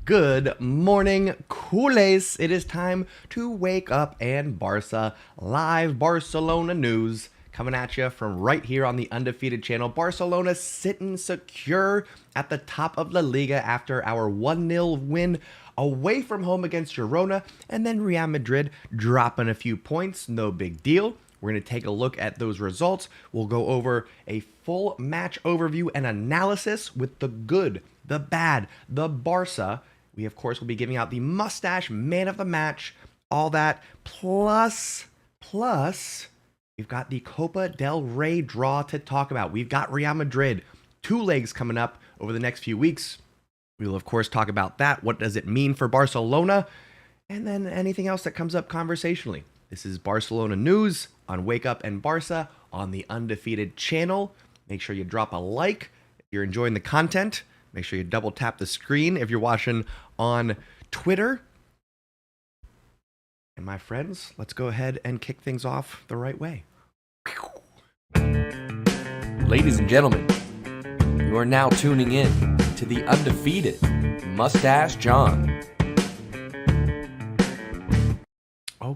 Good morning, culés. It is time to wake up and Barca live Barcelona news coming at you from right here on the Undefeated channel. Barcelona sitting secure at the top of La Liga after our 1-0 win away from home against Girona, and then Real Madrid dropping a few points. No big deal. We're going to take a look at those results. We'll go over a full match overview and analysis with the good, the bad, the Barca. We, of course, will be giving out the mustache man of the match, all that. Plus, we've got the Copa del Rey draw to talk about. We've got Real Madrid, 2 legs coming up over the next few weeks. We will, of course, talk about that. What does it mean for Barcelona? And then anything else that comes up conversationally. This is Barcelona news on Wake Up and Barca on the Undefeated channel. Make sure you drop a like if you're enjoying the content. Make sure you double tap the screen if you're watching on Twitter. And my friends, let's go ahead and kick things off the right way. Ladies and gentlemen, you are now tuning in to the Undefeated Mustache John.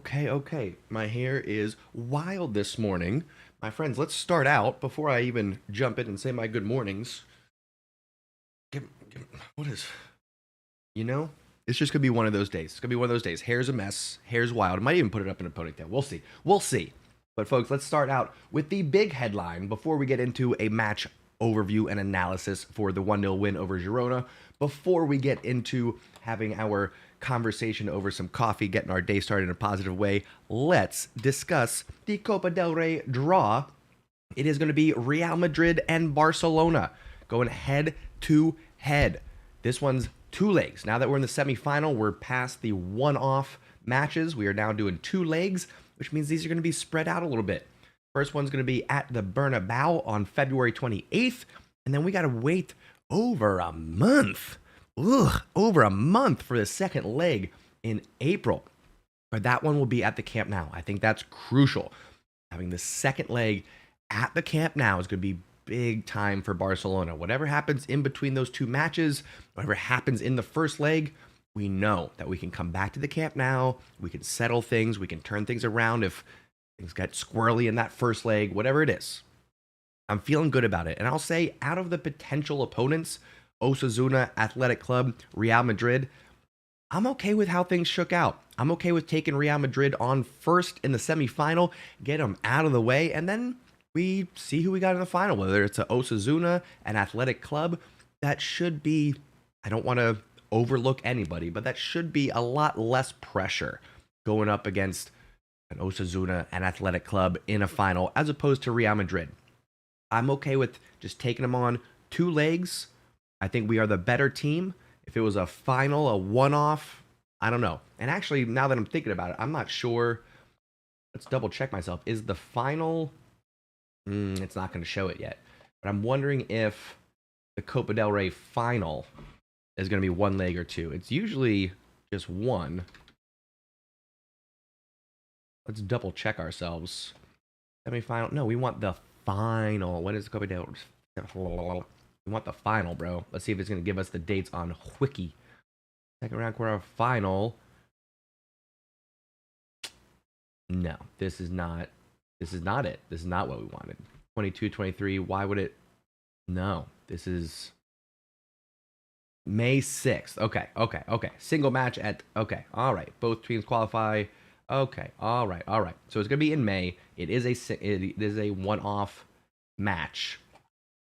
Okay. My hair is wild this morning. My friends, let's start out before I even jump in and say my good mornings. What is, it's just going to be one of those days. It's going to be one of those days. Hair's a mess. Hair's wild. I might even put it up in a ponytail. We'll see. But folks, let's start out with the big headline before we get into a match overview and analysis for the 1-0 win over Girona. Before we get into having our conversation over some coffee, getting our day started in a positive way, let's discuss the Copa del Rey draw. It is going to be Real Madrid and Barcelona going head to head. This one's 2 legs. Now that we're in the semifinal, we're past the one-off matches. We are now doing 2 legs, which means these are going to be spread out a little bit. First one's going to be at the Bernabeu on February 28th, and then we got to wait over a month. Over a month for the second leg in April. But that one will be at the Camp Nou. I think that's crucial. Having the second leg at the Camp Nou is going to be big time for Barcelona. Whatever happens in between those 2 matches, whatever happens in the first leg, we know that we can come back to the Camp Nou. We can settle things. We can turn things around if things got squirrely in that first leg, whatever it is. I'm feeling good about it. And I'll say, out of the potential opponents, Osasuna, Athletic Club, Real Madrid, I'm okay with how things shook out. I'm okay with taking Real Madrid on first in the semifinal, get them out of the way, and then we see who we got in the final, whether it's a Osasuna, an Athletic Club. That should be, I don't want to overlook anybody, but that should be a lot less pressure going up against an Osasuna, an Athletic Club in a final, as opposed to Real Madrid. I'm okay with just taking them on 2 legs. I think we are the better team. If it was a final, a one-off, I don't know. And actually, now that I'm thinking about it, I'm not sure. Let's double check myself. Is the final... it's not going to show it yet. But I'm wondering if the Copa del Rey final is going to be 1 leg or 2. It's usually just 1. Let's double check ourselves. Semi-final. No, we want the final. What is the Copa del Rey? We want the final, bro. Let's see if it's going to give us the dates on Wiki. Second round quarter final. No, this is not it. This is not what we wanted. 22, 23. Why would it? No, this is May 6th. Okay. Single match at, okay. All right. Both teams qualify. Okay. All right. So it's going to be in May. It is a one-off match.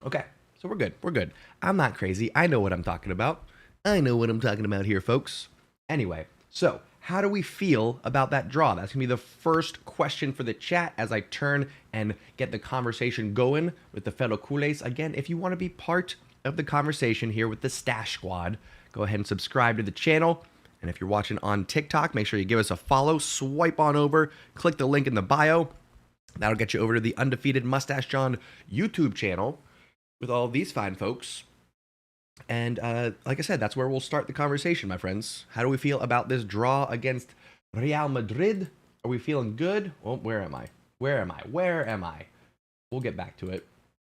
Okay. So we're good. I'm not crazy. I know what I'm talking about. Here, folks. Anyway, so how do we feel about that draw? That's going to be the first question for the chat as I turn and get the conversation going with the fellow culés. Again, if you want to be part of the conversation here with the Stash Squad, go ahead and subscribe to the channel. And if you're watching on TikTok, make sure you give us a follow. Swipe on over. Click the link in the bio. That'll get you over to the Undefeated Mustache John YouTube channel with all these fine folks. And like I said, that's where we'll start the conversation, my friends. How do we feel about this draw against Real Madrid? Are we feeling good? Well, where am I? We'll get back to it.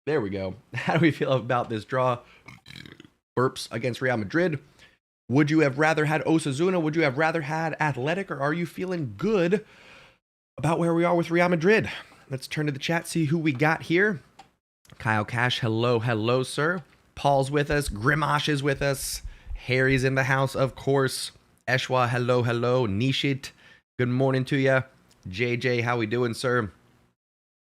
There we go. How do we feel about this draw? Burps against Real Madrid. Would you have rather had Osasuna? Would you have rather had Athletic? Or are you feeling good about where we are with Real Madrid? Let's turn to the chat, see who we got here. Kyle Cash, hello, sir. Paul's with us. Grimash is with us. Harry's in the house, of course. Eshwa, hello. Nishit, good morning to ya. JJ, how we doing, sir?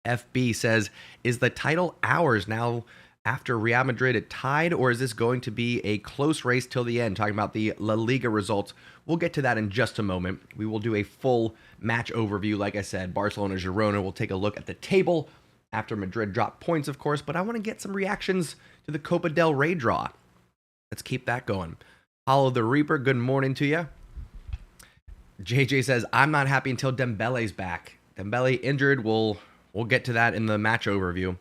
FB says, is the title ours now after Real Madrid tied, or is this going to be a close race till the end? Talking about the La Liga results. We'll get to that in just a moment. We will do a full match overview. Like I said, Barcelona, Girona. We'll take a look at the table after Madrid dropped points, of course, but I want to get some reactions to the Copa del Rey draw. Let's keep that going. Hollow the Reaper, good morning to you. JJ says, I'm not happy until Dembele's back. Dembele injured. We'll get to that in the match overview.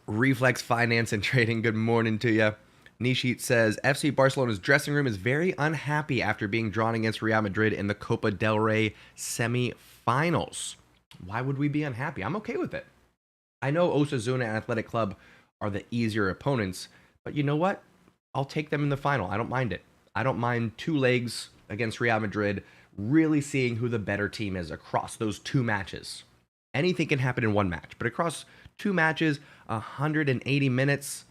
Reflex Finance and Trading, good morning to you. Nishit says, FC Barcelona's dressing room is very unhappy after being drawn against Real Madrid in the Copa del Rey semi-finals. Why would we be unhappy? I'm okay with it. I know Osasuna and Athletic Club are the easier opponents, but you know what? I'll take them in the final. I don't mind it. I don't mind two legs against Real Madrid, really seeing who the better team is across those two matches. Anything can happen in one match, but across two matches, 180 minutes,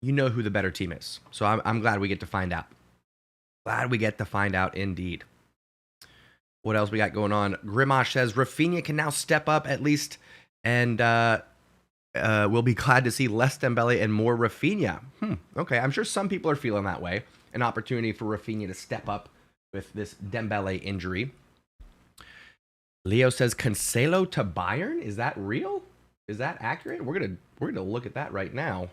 you know who the better team is. So I'm glad we get to find out. Glad we get to find out indeed. What else we got going on? Grimash says, Rafinha can now step up at least, and we'll be glad to see less Dembele and more Rafinha. Okay, I'm sure some people are feeling that way. An opportunity for Rafinha to step up with this Dembele injury. Leo says, Cancelo to Bayern? Is that real? Is that accurate? We're gonna look at that right now.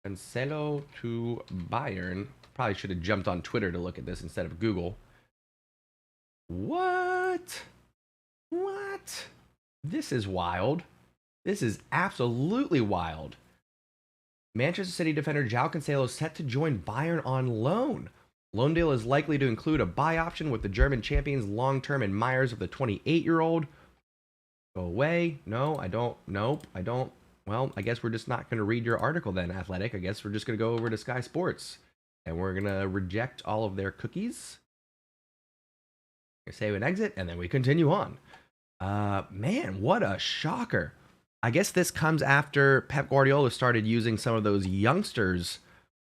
Cancelo to Bayern. Probably should have jumped on Twitter to look at this instead of Google. What? This is wild. This is absolutely wild. Manchester City defender João Cancelo is set to join Bayern on loan. Loan deal is likely to include a buy option with the German champions long-term admirers of the 28-year-old. Go away. No, I don't. Nope, I don't. Well, I guess we're just not going to read your article then, Athletic. I guess we're just going to go over to Sky Sports. And we're going to reject all of their cookies. Save and exit, and then we continue on. Man, what a shocker. I guess this comes after Pep Guardiola started using some of those youngsters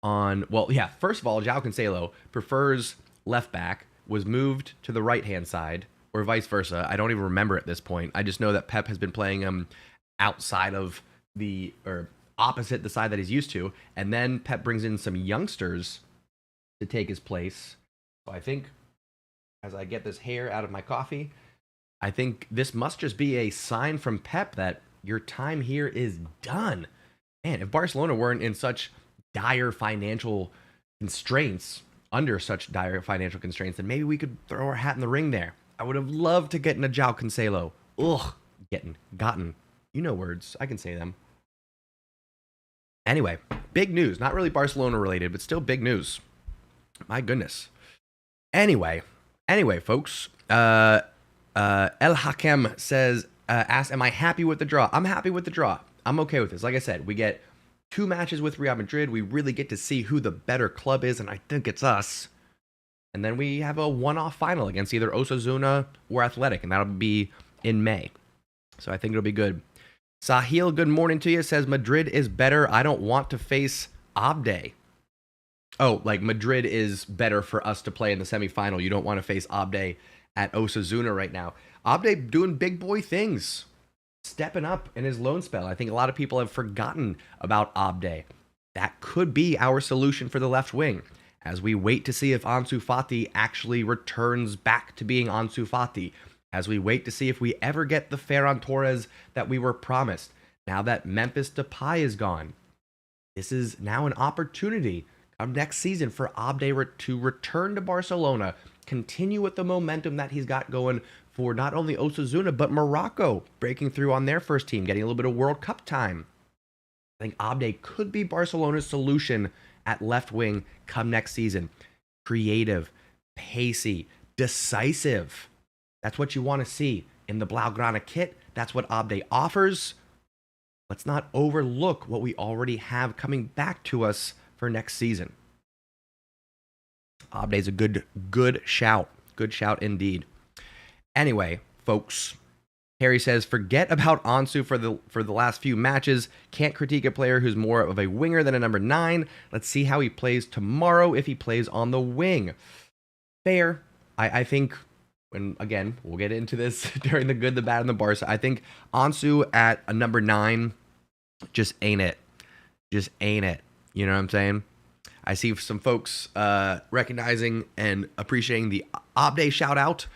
on, well, yeah, first of all, João Cancelo prefers left back, was moved to the right-hand side, or vice versa. I don't even remember at this point. I just know that Pep has been playing him outside of the, or opposite the side that he's used to, and then Pep brings in some youngsters to take his place. So I think, as I get this hair out of my coffee, I think this must just be a sign from Pep that your time here is done. Man, if Barcelona weren't in such dire financial constraints, then maybe we could throw our hat in the ring there. I would have loved to get in a João Cancelo. Gotten. You know words. I can say them. Anyway, big news. Not really Barcelona related, but still big news. My goodness. Anyway, folks. El Hakem says, asks, am I happy with the draw? I'm happy with the draw. I'm okay with this. Like I said, we get two matches with Real Madrid. We really get to see who the better club is, and I think it's us. And then we have a one-off final against either Osasuna or Athletic, and that'll be in May. So I think it'll be good. Sahil, good morning to you, says Madrid is better. I don't want to face Abde. Oh, like Madrid is better for us to play in the semifinal. You don't want to face Abde at Osasuna right now. Abde doing big boy things, stepping up in his loan spell. I think a lot of people have forgotten about Abde. That could be our solution for the left wing, as we wait to see if Ansu Fati actually returns back to being Ansu Fati, as we wait to see if we ever get the Ferran Torres that we were promised. Now that Memphis Depay is gone, this is now an opportunity of next season for Abde to return to Barcelona, continue with the momentum that he's got going for not only Osasuna, but Morocco, breaking through on their first team, getting a little bit of World Cup time. I think Abde could be Barcelona's solution at left wing come next season. Creative, pacey, decisive. That's what you want to see in the Blaugrana kit. That's what Abde offers. Let's not overlook what we already have coming back to us for next season. Abde's a good shout. Good shout indeed. Anyway, folks, Harry says, forget about Ansu for the last few matches. Can't critique a player who's more of a winger than a number 9. Let's see how he plays tomorrow if he plays on the wing. Fair. I think, when again, we'll get into this during the good, the bad, and the Barca. I think Ansu at a number 9 just ain't it. Just ain't it. You know what I'm saying? I see some folks recognizing and appreciating the Abde shout out.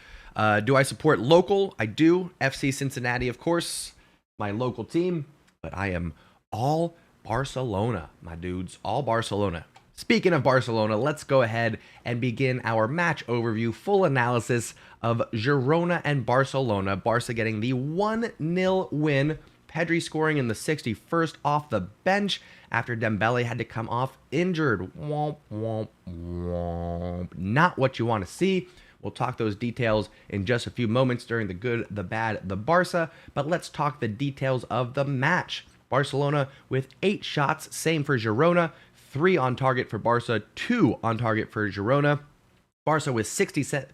Do I support local? I do. FC Cincinnati, of course, my local team. But I am all Barcelona, my dudes. All Barcelona. Speaking of Barcelona, let's go ahead and begin our match overview, full analysis of Girona and Barcelona. Barca getting the 1-0 win. PEDRI scoring in the 61st off the bench after Dembele had to come off injured. Womp, womp, womp. Not what you want to see. We'll talk those details in just a few moments during the good, the bad, the Barca. But let's talk the details of the match. Barcelona with 8 shots, same for Girona. 3 on target for Barca, 2 on target for Girona. Barca with 60%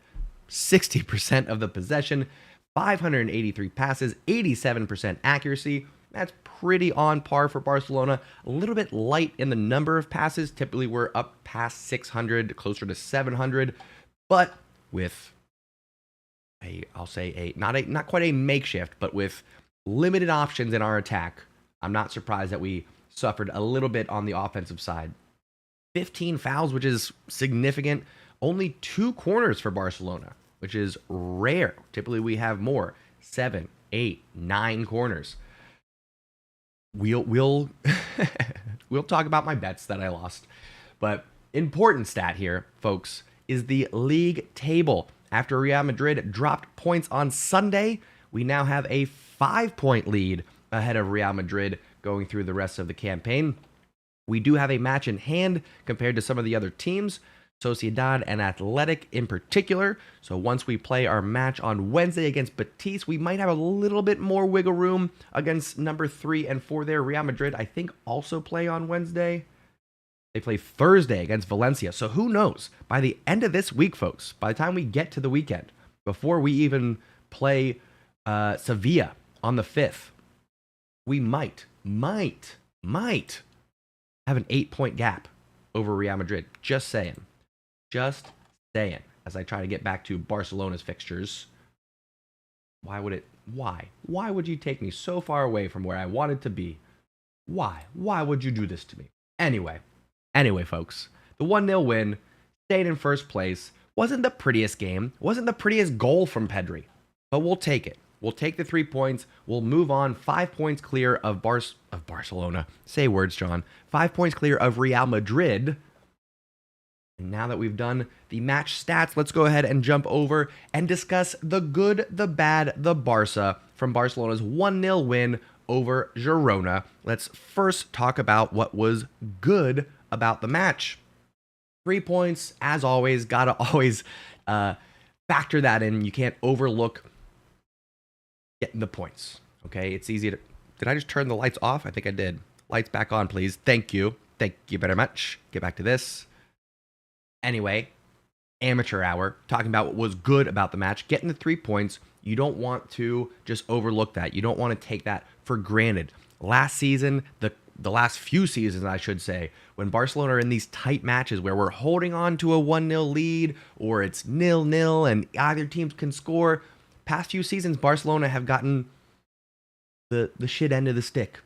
of the possession, 583 passes, 87% accuracy. That's pretty on par for Barcelona. A little bit light in the number of passes. Typically, we're up past 600, closer to 700. But with not quite a makeshift, but with limited options in our attack, I'm not surprised that we suffered a little bit on the offensive side. 15 fouls, which is significant. Only 2 corners for Barcelona, which is rare. Typically, we have more. 7, 8, 9 corners. We'll we'll talk about my bets that I lost. But important stat here, folks, is the league table. After Real Madrid dropped points on Sunday, we now have a 5-point lead ahead of Real Madrid going through the rest of the campaign. We do have a match in hand compared to some of the other teams, Sociedad and Athletic in particular. So once we play our match on Wednesday against Betis, we might have a little bit more wiggle room against number 3 and 4 there. Real Madrid, I think, also play on Wednesday. They play Thursday against Valencia. So who knows? By the end of this week, folks, by the time we get to the weekend, before we even play Sevilla on the 5th, we might have an 8-point gap over Real Madrid. Just saying. As I try to get back to Barcelona's fixtures. Why would you take me so far away from where I wanted to be? Why would you do this to me? Anyway, folks, the 1-0 win, stayed in first place. Wasn't the prettiest game, wasn't the prettiest goal from PEDRI, but we'll take it. We'll take the 3 points. We'll move on 5 points clear of Barcelona. Say words, John. 5 points clear of Real Madrid. And now that we've done the match stats, let's go ahead and jump over and discuss the good, the bad, the Barca from Barcelona's 1-0 win over Girona. Let's first talk about what was good about the match. 3 points, as always. Gotta always factor that in. You can't overlook getting the points. Okay, it's easy to... Did I just turn the lights off? I think I did. Lights back on, please. Thank you. Thank you very much. Get back to this. Anyway, amateur hour, talking about what was good about the match. Getting the 3 points, you don't want to just overlook that. You don't want to take that for granted. Last season, the last few seasons, I should say, when Barcelona are in these tight matches where we're holding on to a 1-0 lead or it's 0-0 and either team can score, past few seasons, Barcelona have gotten the shit end of the stick.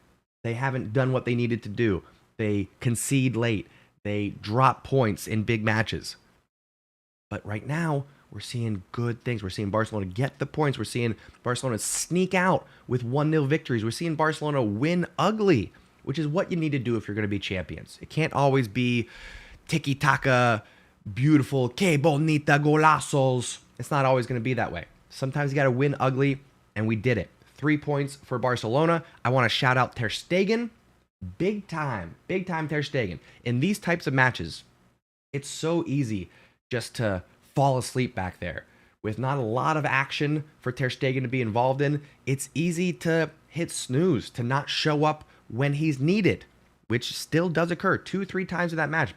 They haven't done what they needed to do. They concede late. They drop points in big matches. But right now, we're seeing good things. We're seeing Barcelona get the points. We're seeing Barcelona sneak out with 1-0 victories. We're seeing Barcelona win ugly, which is what you need to do if you're going to be champions. It can't always be tiki-taka, beautiful, que bonita golazos. It's not always going to be that way. Sometimes you got to win ugly, and we did it. 3 points for Barcelona. I want to shout out Ter Stegen. Big time Ter Stegen. In these types of matches, it's so easy just to fall asleep back there. With not a lot of action for Ter Stegen to be involved in, it's easy to hit snooze, to not show up when he's needed, which still does occur 2-3 times in that match.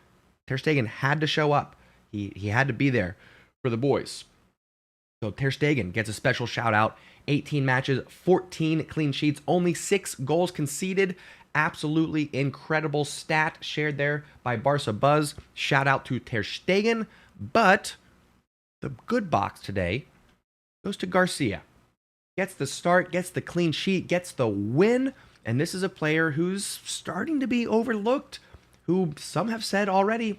Ter Stegen had to show up. He had to be there for the boys. So Ter Stegen gets a special shout out. 18 matches, 14 clean sheets, only 6 goals conceded. Absolutely incredible stat shared there by Barca Buzz. Shout out to Ter Stegen. But the good box today goes to Garcia. Gets the start, gets the clean sheet, gets the win. And this is a player who's starting to be overlooked, who some have said already,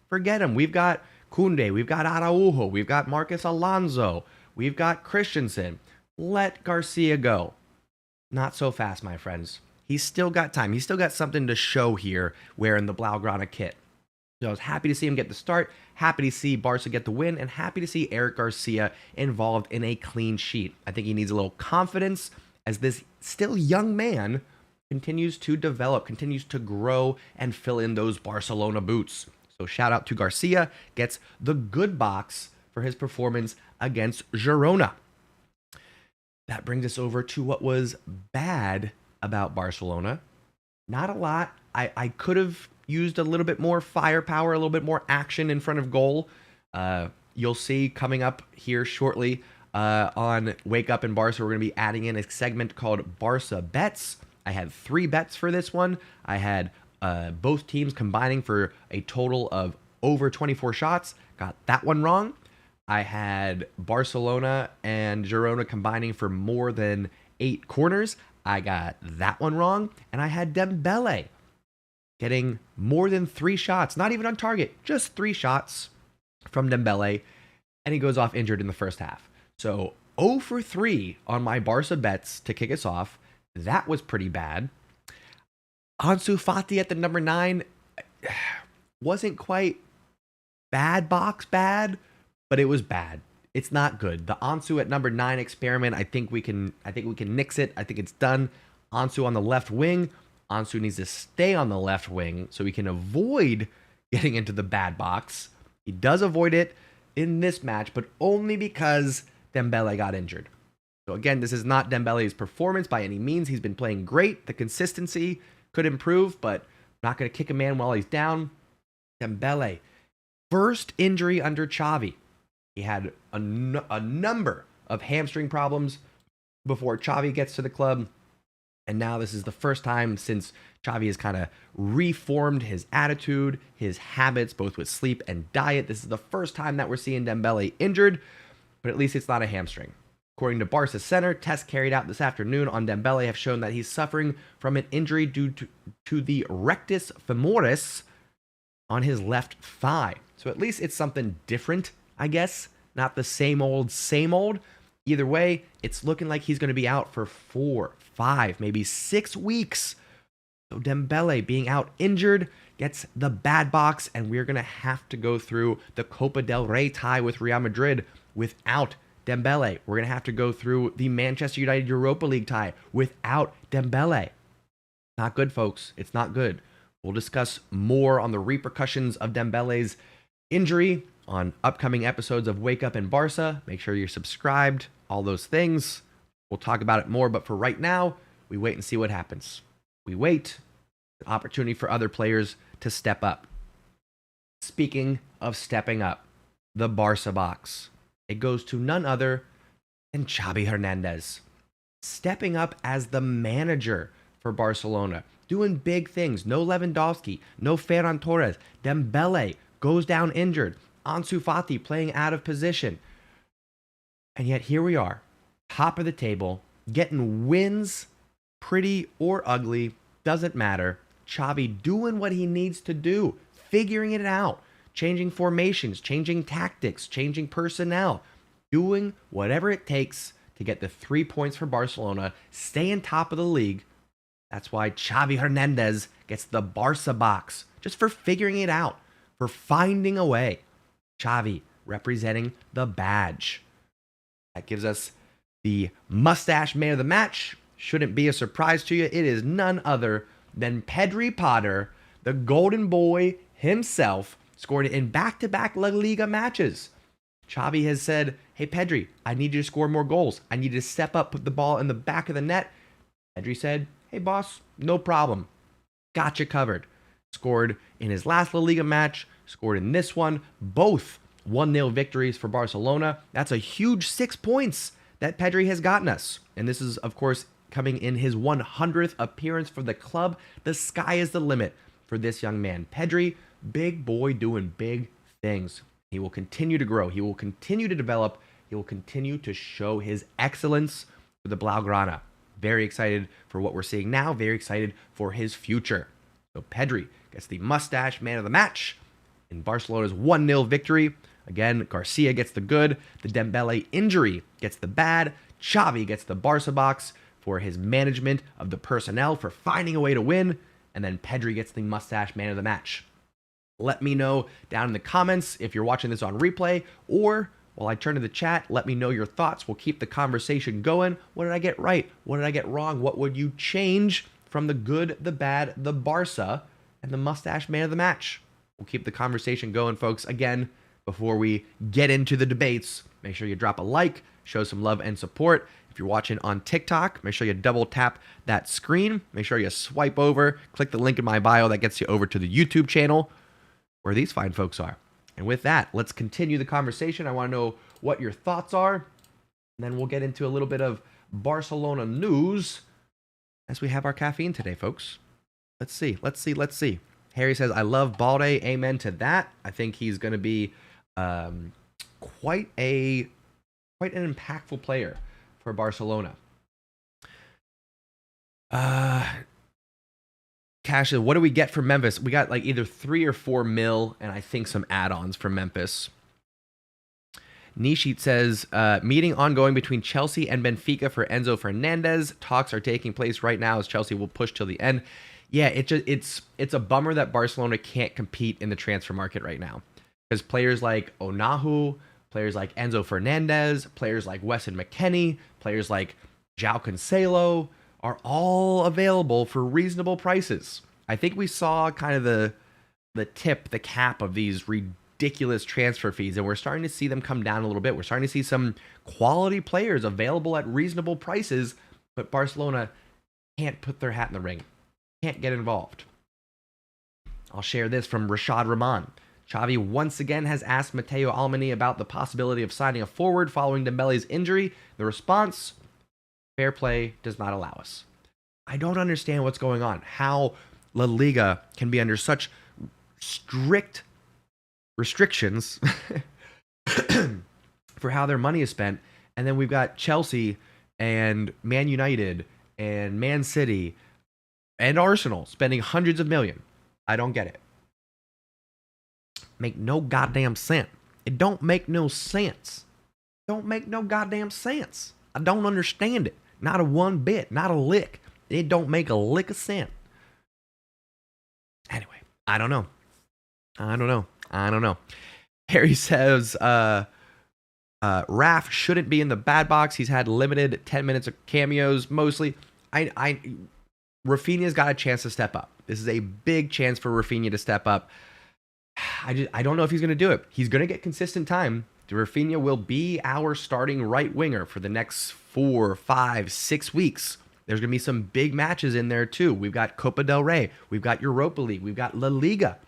forget him. We've got Koundé, we've got Araujo, we've got Marcus Alonso, we've got Christensen. Let Garcia go. Not so fast, my friends. He's still got time. He's still got something to show here wearing the Blaugrana kit. So I was happy to see him get the start, happy to see Barca get the win, and happy to see Eric Garcia involved in a clean sheet. I think he needs a little confidence as this still young man continues to develop, continues to grow, and fill in those Barcelona boots. So shout out to Garcia, gets the good box for his performance against Girona. That brings us over to what was bad about Barcelona. Not a lot. I could have used a little bit more firepower, a little bit more action in front of goal. You'll see coming up here shortly on Wake Up in Barca, we're going to be adding in a segment called Barca Bets. I had 3 bets for this one. I had both teams combining for a total of over 24 shots. Got that one wrong. I had Barcelona and Girona combining for more than 8 corners. I got that one wrong. And I had Dembele getting more than 3 shots, not even on target, just 3 shots from Dembele. And he goes off injured in the first half. So 0 for 3 on my Barca bets to kick us off. That was pretty bad. Ansu Fati at the number 9 wasn't quite bad box bad, but it was bad. It's not good. The Ansu at number 9 experiment, I think we can nix it. I think it's done. Ansu on the left wing. Ansu needs to stay on the left wing so he can avoid getting into the bad box. He does avoid it in this match, but only because Dembele got injured. So again, this is not Dembele's performance by any means. He's been playing great. The consistency could improve, but not going to kick a man while he's down. Dembele, first injury under Xavi. He had a number of hamstring problems before Xavi gets to the club. And now this is the first time since Xavi has kind of reformed his attitude, his habits, both with sleep and diet. This is the first time that we're seeing Dembele injured, but at least it's not a hamstring. According to Barca Center, tests carried out this afternoon on Dembele have shown that he's suffering from an injury due to the rectus femoris on his left thigh. So at least it's something different, I guess. Not the same old, same old. Either way, it's looking like he's going to be out for 4, 5, maybe 6 weeks. So Dembele being out injured gets the bad box, and we're going to have to go through the Copa del Rey tie with Real Madrid without Dembele. We're going to have to go through the Manchester United Europa League tie without Dembele. Not good, folks. It's not good. We'll discuss more on the repercussions of Dembele's injury on upcoming episodes of Wake Up in Barca. Make sure you're subscribed, all those things. We'll talk about it more, but for right now, we wait and see what happens. We wait, an opportunity for other players to step up. Speaking of stepping up, the Barca box. It goes to none other than Xavi Hernandez. Stepping up as the manager for Barcelona. Doing big things. No Lewandowski. No Ferran Torres. Dembele goes down injured. Ansu Fati playing out of position. And yet here we are. Top of the table. Getting wins. Pretty or ugly. Doesn't matter. Xavi doing what he needs to do. Figuring it out. Changing formations, changing tactics, changing personnel, doing whatever it takes to get the 3 points for Barcelona, stay in top of the league. That's why Xavi Hernandez gets the Barca box, just for figuring it out, for finding a way. Xavi representing the badge. That gives us the mustache man of the match. Shouldn't be a surprise to you. It is none other than Pedri Potter, the golden boy himself, scored in back-to-back La Liga matches. Xavi has said, hey, Pedri, I need you to score more goals. I need you to step up, put the ball in the back of the net. Pedri said, hey boss, no problem. Got you covered. Scored in his last La Liga match, scored in this one, both 1-0 victories for Barcelona. That's a huge 6 points that Pedri has gotten us. And this is, of course, coming in his 100th appearance for the club. The sky is the limit for this young man. Pedri, big boy doing big things. He will continue to grow. He will continue to develop. He will continue to show his excellence for the Blaugrana. Very excited for what we're seeing now. Very excited for his future. So Pedri gets the mustache man of the match in Barcelona's 1-0 victory. Again, Garcia gets the good. The Dembele injury gets the bad. Xavi gets the Barça box for his management of the personnel, for finding a way to win. And then Pedri gets the mustache man of the match. Let me know down in the comments if you're watching this on replay, or while I turn to the chat, let me know your thoughts. We'll keep the conversation going. What did I get right? What did I get wrong? What would you change from the good, the bad, the Barça, and the mustache man of the match? We'll keep the conversation going, folks. Again, before we get into the debates, make sure you drop a like, show some love and support. If you're watching on TikTok, make sure you double tap that screen. Make sure you swipe over, click the link in my bio that gets you over to the YouTube channel where these fine folks are. And with that, let's continue the conversation. I want to know what your thoughts are. And then we'll get into a little bit of Barcelona news as we have our caffeine today, folks. Let's see. Harry says, I love Balde. Amen to that. I think he's going to be quite an impactful player for Barcelona. Cash, what do we get from Memphis? We got like either 3 or 4 mil, and I think some add-ons from Memphis. Nishit says, meeting ongoing between Chelsea and Benfica for Enzo Fernandez. Talks are taking place right now as Chelsea will push till the end. Yeah, it's a bummer that Barcelona can't compete in the transfer market right now. Because players like Onahu, players like Enzo Fernandez, players like Weston McKennie, players like João Cancelo are all available for reasonable prices. I think we saw kind of the cap of these ridiculous transfer fees, and we're starting to see them come down a little bit. We're starting to see some quality players available at reasonable prices, but Barcelona can't put their hat in the ring, can't get involved. I'll share this from Rashad Rahman. Xavi once again has asked Mateo Almani about the possibility of signing a forward following Dembele's injury. The response, fair play does not allow us. I don't understand what's going on. How La Liga can be under such strict restrictions for how their money is spent. And then we've got Chelsea and Man United and Man City and Arsenal spending hundreds of millions. I don't get it. Make no goddamn sense. It don't make no sense. Don't make no goddamn sense. I don't understand it. Not a one bit. Not a lick. It don't make a lick of sense. Anyway, I don't know. Harry says, Raf shouldn't be in the bad box. He's had limited 10 minutes of cameos mostly. Rafinha's got a chance to step up. This is a big chance for Rafinha to step up. I don't know if he's going to do it. He's going to get consistent time. Rafinha will be our starting right winger for the next 4, 5, 6 weeks. There's going to be some big matches in there too. We've got Copa del Rey. We've got Europa League. We've got La Liga.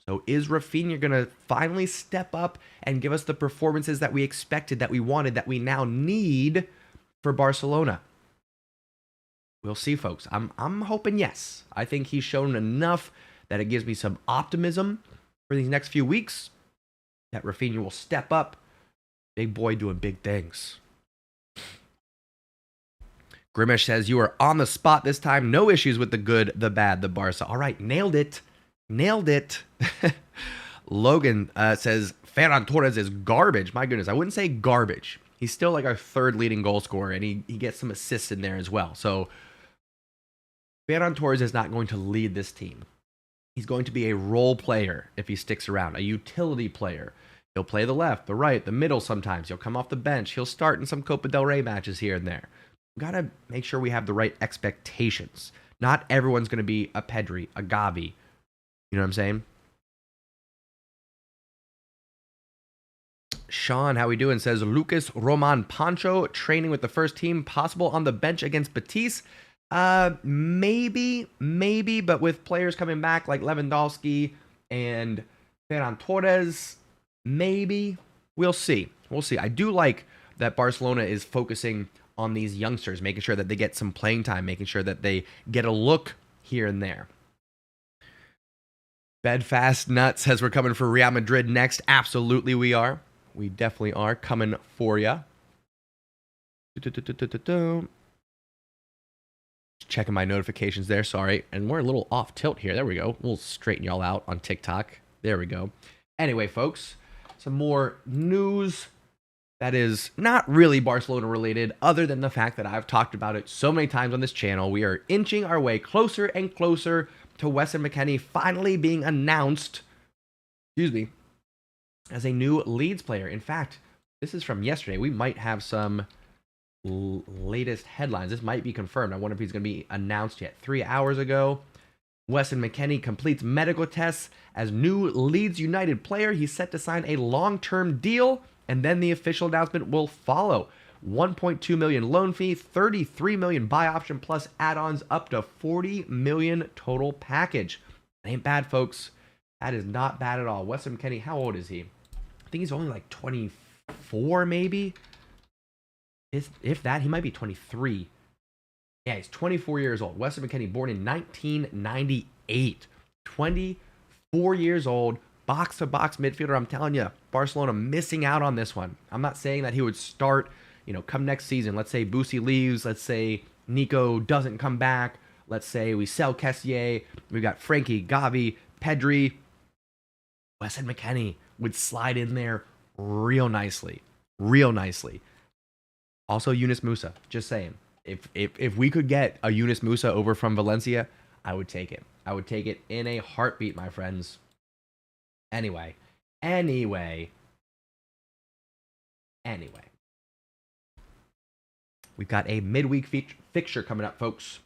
So is Rafinha going to finally step up and give us the performances that we expected, that we wanted, that we now need for Barcelona? We'll see, folks. I'm hoping yes. I think he's shown enough that it gives me some optimism for these next few weeks that Rafinha will step up. Big boy doing big things. Grimish says, you are on the spot this time. No issues with the good, the bad, the Barca. All right, nailed it. Logan says, Ferran Torres is garbage. My goodness, I wouldn't say garbage. He's still like our third leading goal scorer, and he gets some assists in there as well. So Ferran Torres is not going to lead this team. He's going to be a role player if he sticks around, a utility player. He'll play the left, the right, the middle sometimes. He'll come off the bench. He'll start in some Copa del Rey matches here and there. We've got to make sure we have the right expectations. Not everyone's going to be a Pedri, a Gavi. You know what I'm saying? Sean, how we doing? Says, Lucas Roman Pancho training with the first team. Possible on the bench against Betis. Maybe, but with players coming back like Lewandowski and Ferran Torres, maybe. We'll see. I do like that Barcelona is focusing on these youngsters, making sure that they get some playing time, making sure that they get a look here and there. Bedfast Nut says we're coming for Real Madrid next. Absolutely we are. We definitely are coming for you. Checking my notifications there, sorry. And we're a little off tilt here. There we go. We'll straighten y'all out on TikTok. There we go. Anyway, folks, some more news that is not really Barcelona related, other than the fact that I've talked about it so many times on this channel. We are inching our way closer and closer to Weston McKennie finally being announced, as a new Leeds player. In fact, this is from yesterday. We might have some latest headlines. This might be confirmed. I wonder if he's going to be announced yet. 3 hours ago, Weston McKennie completes medical tests as new Leeds United player. He's set to sign a long-term deal, and then the official announcement will follow. 1.2 million loan fee, 33 million buy option plus add-ons, up to 40 million total package. That ain't bad, folks. That is not bad at all. Weston McKennie, how old is he? I think he's only like 24, maybe. If that, he might be 23. Yeah, he's 24 years old. Weston McKennie, born in 1998. 24 years old, box-to-box midfielder. I'm telling you, Barcelona missing out on this one. I'm not saying that he would start, come next season. Let's say Boosie leaves. Let's say Nico doesn't come back. Let's say we sell Kessier. We've got Frankie, Gavi, Pedri. Weston McKennie would slide in there real nicely. Also, Yunus Musa, just saying. If we could get a Yunus Musa over from Valencia, I would take it. I would take it in a heartbeat, my friends. Anyway. We've got a midweek fixture coming up, folks.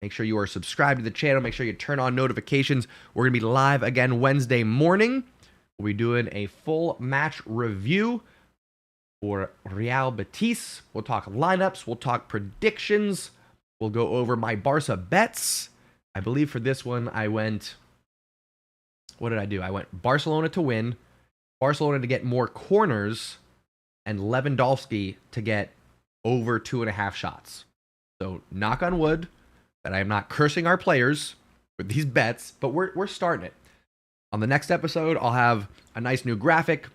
Make sure you are subscribed to the channel. Make sure you turn on notifications. We're going to be live again Wednesday morning. We'll be doing a full match review for Real Betis. We'll talk lineups. We'll talk predictions. We'll go over my Barca bets. I believe for this one, I went... What did I do? I went Barcelona to win, Barcelona to get more corners, and Lewandowski to get over 2.5 shots. So, knock on wood that I am not cursing our players with these bets, but we're starting it. On the next episode, I'll have a nice new graphic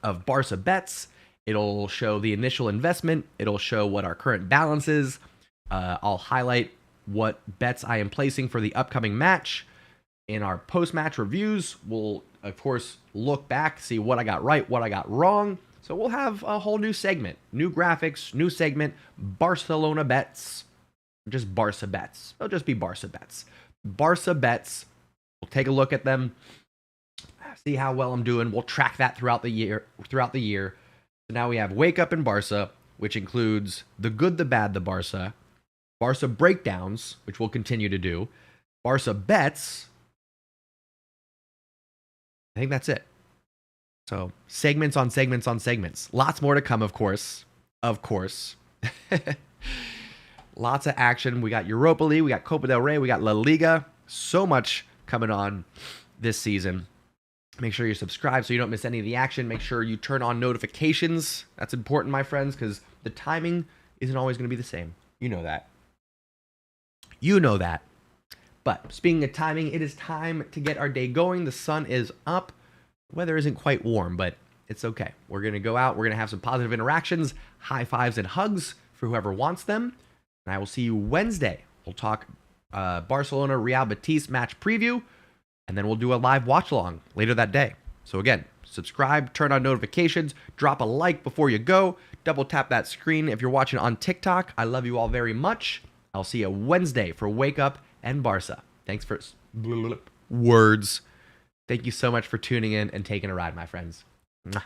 of Barca bets. It'll show the initial investment. It'll show what our current balance is. I'll highlight what bets I am placing for the upcoming match. In our post-match reviews, we'll, of course, look back, see what I got right, what I got wrong. So we'll have a whole new segment, new graphics, new segment, Barcelona bets, just Barca bets. They'll just be Barca bets. Barca bets, we'll take a look at them, see how well I'm doing. We'll track that throughout the year. So now we have Wake Up in Barca, which includes the good, the bad, the Barca breakdowns, which we'll continue to do, Barca bets. I think that's it. So, segments on segments on segments. Lots more to come, of course. Lots of action. We got Europa League, we got Copa del Rey, we got La Liga. So much coming on this season. Make sure you're subscribed so you don't miss any of the action. Make sure you turn on notifications. That's important, my friends, because the timing isn't always going to be the same. You know that. But speaking of timing, it is time to get our day going. The sun is up. The weather isn't quite warm, but it's okay. We're going to go out. We're going to have some positive interactions, high fives and hugs for whoever wants them. And I will see you Wednesday. We'll talk Barcelona Real Betis match preview, and then we'll do a live watch along later that day. So again, subscribe, turn on notifications, drop a like before you go, double tap that screen if you're watching on TikTok. I love you all very much. I'll see you Wednesday for Wake Up and Barca. Thanks for words. Thank you so much for tuning in and taking a ride, my friends. Mwah.